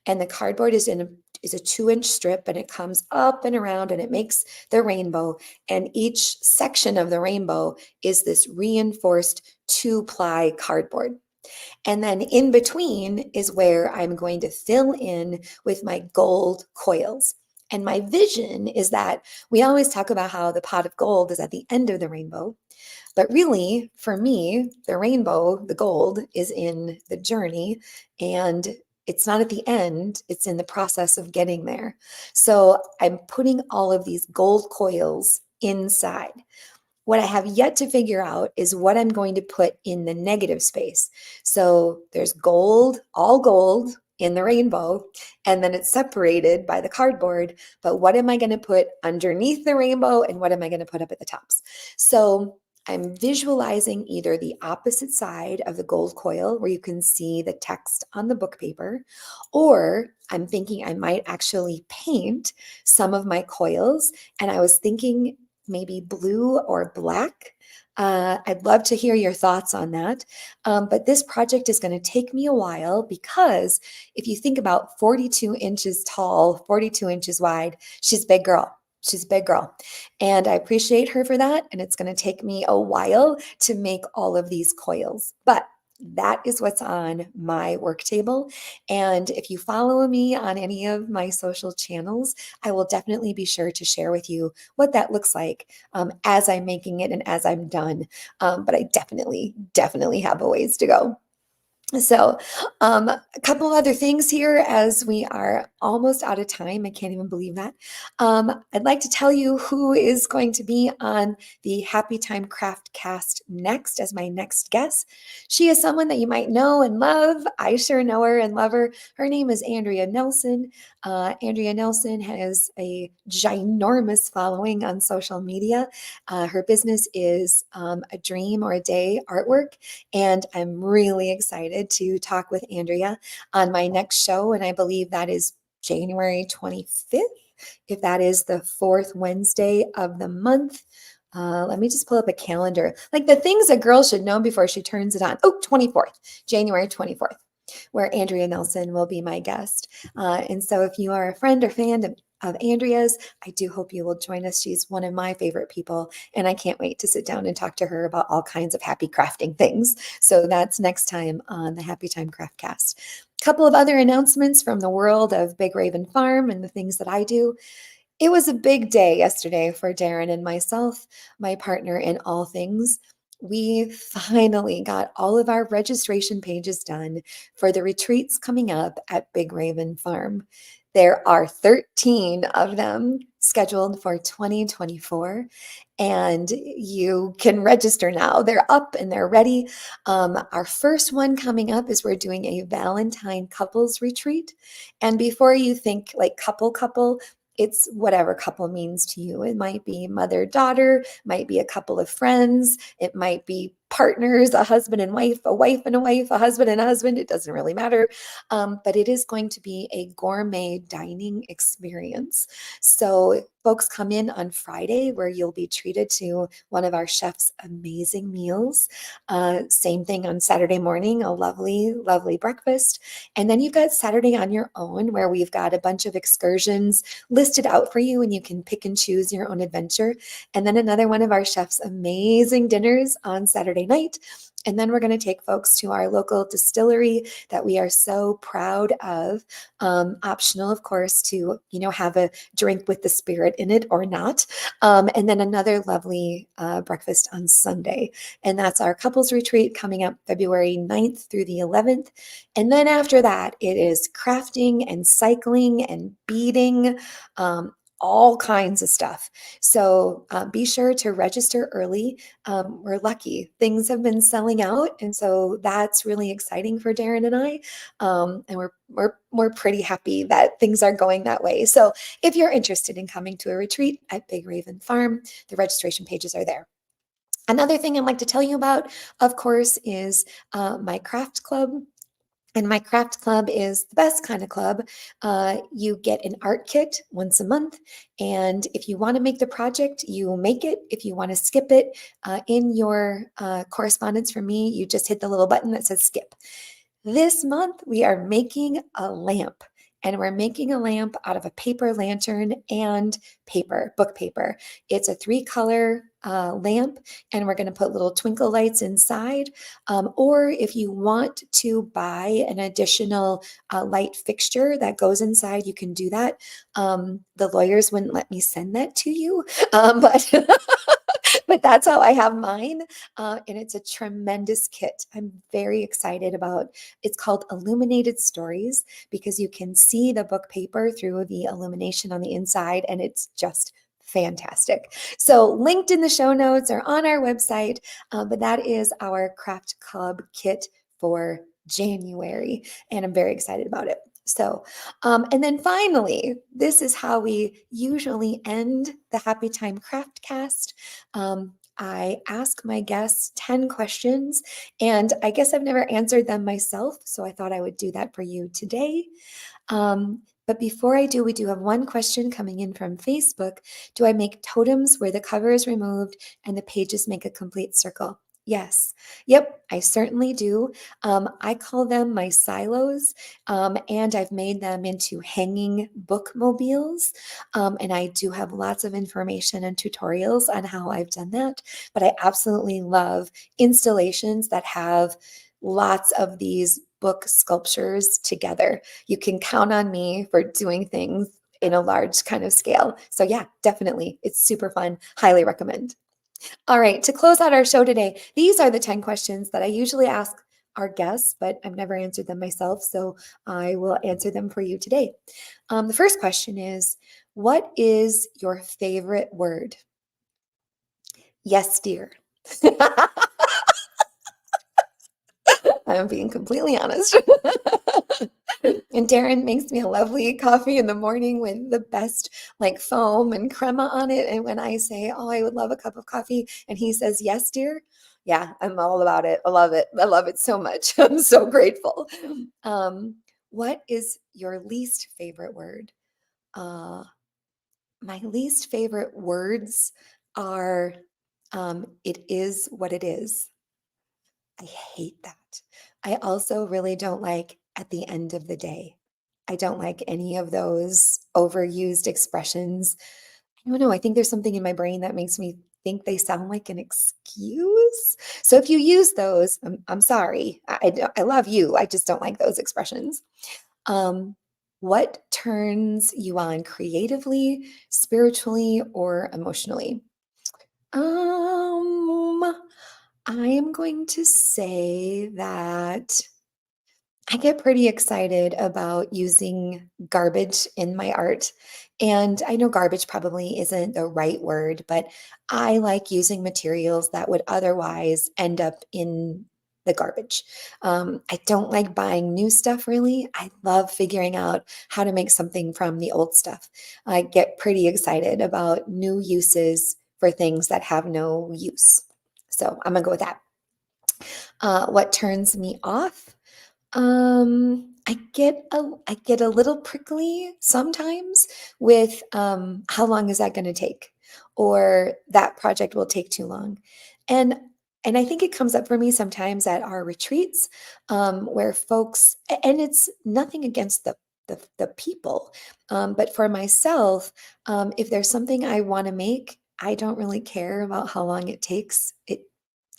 and the cardboard is a 2-inch strip, and it comes up and around and it makes the rainbow, and each section of the rainbow is this reinforced 2-ply cardboard. And then in between is where I'm going to fill in with my gold coils. And my vision is that we always talk about how the pot of gold is at the end of the rainbow. But really, for me, the rainbow, the gold, is in the journey and it's not at the end, it's in the process of getting there. So I'm putting all of these gold coils inside. What I have yet to figure out is what I'm going to put in the negative space. So there's gold, all gold in the rainbow, and then it's separated by the cardboard. But what am I going to put underneath the rainbow and what am I going to put up at the tops? So I'm visualizing either the opposite side of the gold coil where you can see the text on the book paper, or I'm thinking I might actually paint some of my coils. And I was thinking maybe blue or black. I'd love to hear your thoughts on that. But this project is going to take me a while because if you think about 42 inches tall, 42 inches wide, she's a big girl. She's a big girl. And I appreciate her for that. And it's going to take me a while to make all of these coils. But that is what's on my work table. And if you follow me on any of my social channels, I will definitely be sure to share with you what that looks like as I'm making it and as I'm done. But I definitely have a ways to go. So, a couple of other things here as we are almost out of time. I can't even believe that. I'd like to tell you who is going to be on the Happy Time Craftcast next as my next guest. She is someone that you might know and love. I sure know her and love her. Her name is Andrea Nelson. Andrea Nelson has a ginormous following on social media. Her business is A Dream or a Day Artwork, and I'm really excited to talk with Andrea on my next show, and I believe that is January 25th, if that is the fourth Wednesday of the month. Let me just pull up a calendar. Like the things a girl should know before she turns it on. Oh, 24th, January 24th, where Andrea Nelson will be my guest. And so if you are a friend or fan of Andrea's, I do hope you will join us. She's one of my favorite people, and I can't wait to sit down and talk to her about all kinds of happy crafting things. So that's next time on the Happy Time Craftcast. A couple of other announcements from the world of Big Raven Farm and the things that I do. It was a big day yesterday for Darren and myself, my partner in all things. We finally got all of our registration pages done for the retreats coming up at Big Raven Farm. There are 13 of them scheduled for 2024, and you can register now. They're up and they're ready. Our first one coming up is we're doing a Valentine couples retreat. And before you think like couple, it's whatever couple means to you. It might be mother, daughter, might be a couple of friends, it might be partners, a husband and wife, a wife and a wife, a husband and a husband. It doesn't really matter. But it is going to be a gourmet dining experience. So folks come in on Friday where you'll be treated to one of our chef's amazing meals. Same thing on Saturday morning, a lovely, lovely breakfast. And then you've got Saturday on your own where we've got a bunch of excursions listed out for you and you can pick and choose your own adventure. And then another one of our chef's amazing dinners on Saturday night. And then we're going to take folks to our local distillery that we are so proud of. Optional, of course, to have a drink with the spirit in it or not. And then another lovely breakfast on Sunday. And that's our couples retreat coming up February 9th through the 11th. And then after that, it is crafting and cycling and beading. All kinds of stuff. So be sure to register early. We're lucky. Things have been selling out. And so that's really exciting for Darren and I. And we're pretty happy that things are going that way. So if you're interested in coming to a retreat at Big Raven Farm, the registration pages are there. Another thing I'd like to tell you about, of course, is my craft club. And my craft club is the best kind of club. You get an art kit once a month. And if you want to make the project, you make it. If you want to skip it in your correspondence from me, you just hit the little button that says skip. This month, we are making a lamp. And we're making a lamp out of a paper lantern and paper, book paper. It's a 3-color lamp, and we're going to put little twinkle lights inside. Or if you want to buy an additional light fixture that goes inside, you can do that. The lawyers wouldn't let me send that to you, but but that's how I have mine. And it's a tremendous kit. I'm very excited about. It's called Illuminated Stories because you can see the book paper through the illumination on the inside, and it's just fantastic. So linked in the show notes or on our website, but that is our Craft Club kit for January, and I'm very excited about it. So, and then finally, this is how we usually end the Happy Time Craftcast. I ask my guests 10 questions, and I guess I've never answered them myself, so I thought I would do that for you today. But before I do, we do have one question coming in from Facebook. Do I make totems where the cover is removed and the pages make a complete circle? Yes. Yep, I certainly do. I call them my silos, and I've made them into hanging bookmobiles. And I do have lots of information and tutorials on how I've done that. But I absolutely love installations that have lots of these book sculptures together. You can count on me for doing things in a large kind of scale. So yeah, definitely. It's super fun. Highly recommend. All right, to close out our show today, these are the 10 questions that I usually ask our guests, but I've never answered them myself, so I will answer them for you today. The first question is, what is your favorite word? Yes, dear. I'm being completely honest. And Darren makes me a lovely coffee in the morning with the best like foam and crema on it. And when I say, oh, I would love a cup of coffee, and he says, yes, dear. Yeah, I'm all about it. I love it. I love it so much. I'm so grateful. What is your least favorite word? My least favorite words are, it is what it is. I hate that. I also really don't like at the end of the day. I don't like any of those overused expressions. I don't know. I think there's something in my brain that makes me think they sound like an excuse. So if you use those, I'm sorry. I love you. I just don't like those expressions. Um, What turns you on creatively, spiritually, or emotionally? Um, I am going to say that I get pretty excited about using garbage in my art. And I know garbage probably isn't the right word, but I like using materials that would otherwise end up in the garbage. I don't like buying new stuff really. I love figuring out how to make something from the old stuff. I get pretty excited about new uses for things that have no use. So I'm gonna go with that. What turns me off? I get a little prickly sometimes with how long is that going to take, or that project will take too long, and and I think it comes up for me sometimes at our retreats, where folks, and it's nothing against the people, but for myself, if there's something I want to make, I don't really care about how long it takes. It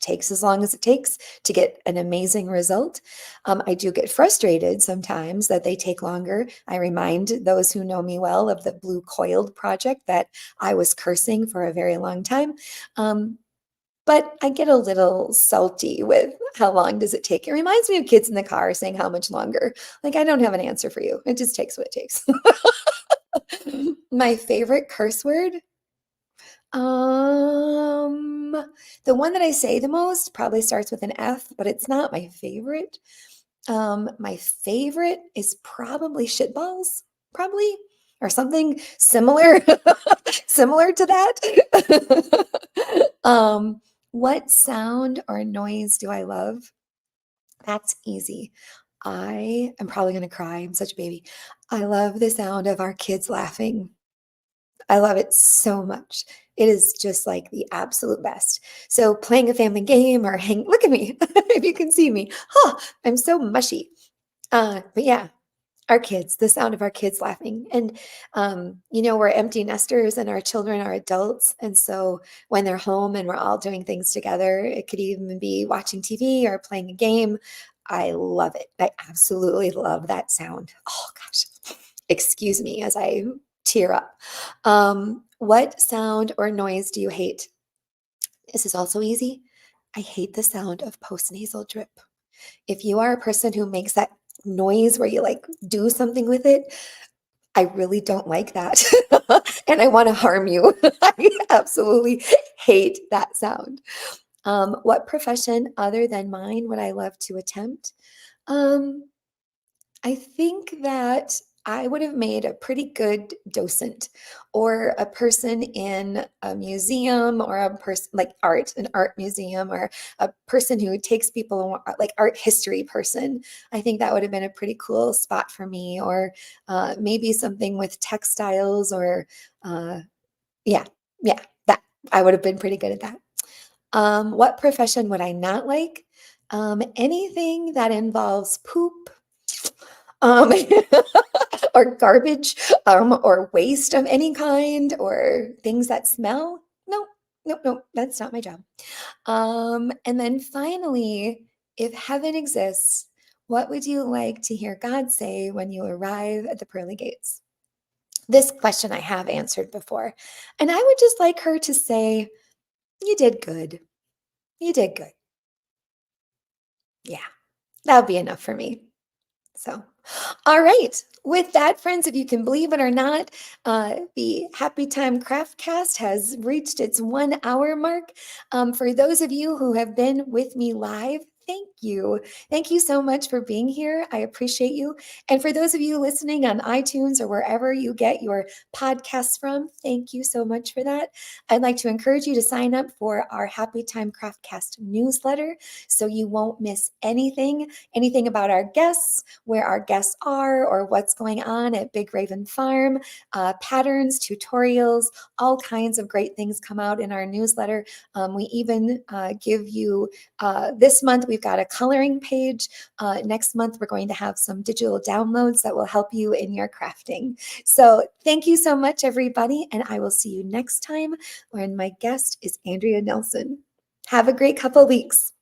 takes as long as it takes to get an amazing result. I do get frustrated sometimes that they take longer. I remind those who know me well of the blue coiled project that I was cursing for a very long time. Um, but I get a little salty with how long does it take. It reminds me of kids in the car saying how much longer. Like, I don't have an answer for you. It just takes what it takes. My favorite curse word, um, the one that I say the most probably starts with an F, but it's not my favorite. My favorite is probably shitballs, probably, or something similar, similar to that. What sound or noise do I love? That's easy. I am probably going to cry. I'm such a baby. I love the sound of our kids laughing. I love it so much. It is just like the absolute best. So playing a family game or look at me, if you can see me. Huh, I'm so mushy. But yeah, our kids, the sound of our kids laughing. And we're empty nesters and our children are adults. And so when they're home and we're all doing things together, it could even be watching TV or playing a game. I love it. I absolutely love that sound. Oh gosh. Excuse me as I tear up. What sound or noise do you hate? This is also easy. I hate the sound of postnasal drip. If you are a person who makes that noise where you like do something with it, I really don't like that. And I want to harm you. I absolutely hate that sound. What profession other than mine would I love to attempt? Um, I think that I would have made a pretty good docent or a person in a museum or a person like an art museum or a person who takes people like art history person. I think that would have been a pretty cool spot for me, or maybe something with textiles or uh, yeah, yeah, that I would have been pretty good at that. What profession would I not like? Anything that involves poop, um, or garbage, or waste of any kind, or things that smell. No, no, no, that's not my job. And then finally, if heaven exists, what would you like to hear God say when you arrive at the pearly gates? This question I have answered before. And I would just like her to say, you did good. You did good. Yeah, that would be enough for me. So, all right. With that, friends, if you can believe it or not, the Happy Time Craftcast has reached its 1 hour mark. For those of you who have been with me live, thank you. Thank you so much for being here. I appreciate you. And for those of you listening on iTunes or wherever you get your podcasts from, thank you so much for that. I'd like to encourage you to sign up for our Happy Time Craftcast newsletter so you won't miss anything about our guests, where our guests are, or what's going on at Big Raven Farm, patterns, tutorials, all kinds of great things come out in our newsletter. We even give you, this month, we've got a coloring page. Next month, we're going to have some digital downloads that will help you in your crafting. So thank you so much, everybody, and I will see you next time when my guest is Andrea Nelson. Have a great couple weeks.